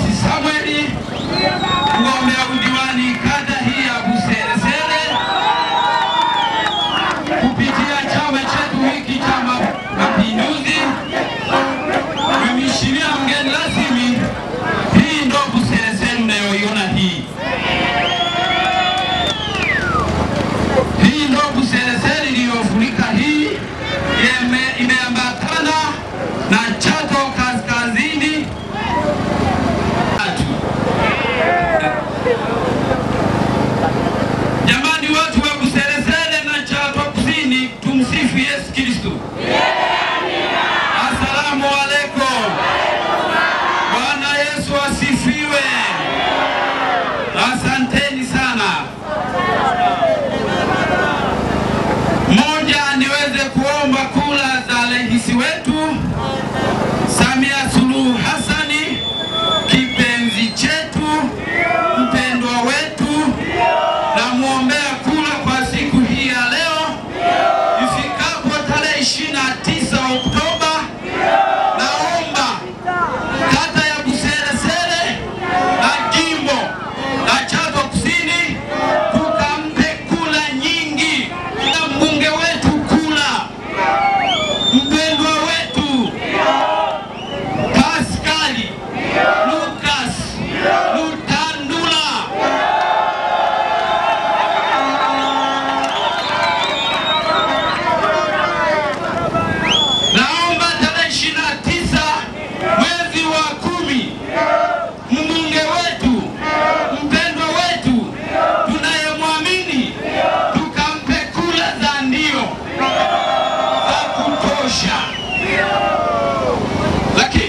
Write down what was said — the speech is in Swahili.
Hamisi Samueli, mgombea udiwani kata hii ya Buseresere kupitia chama chetu hiki cha Mapinduzi. Mheshimiwa mgeni rasmi, hii ndo Buseresere mnayoiona hii. Hii ndo Buseresere iliyofurika hii, imeambatana na Chato kaskazini. Jamani watu wa Buseresere na Chato kusini, tumsifu Yesu Kristo. Asalamu alaykum. Bwana Yesu asifiwe. Asanteni sana. Moja, niweze kuomba kula za rais wetu Samia Suluhu Hassani, kipenzi chetu, mpendwa wetu, na muombea kula kwa siku hii ya leo ifikapo tarehe 29 Oktoba. Naomba kata ya Buseresere na jimbo la Chato kusini tukampe kula nyingi, na mbunge wetu kula, mpendwa wetu Pascali Lucas Lutandula. Naomba tarehe 29 mwezi wa 10 mbunge wetu, mpendwa wetu, tunayemwamini, tukampe kula za ndio za kutosha. Lakini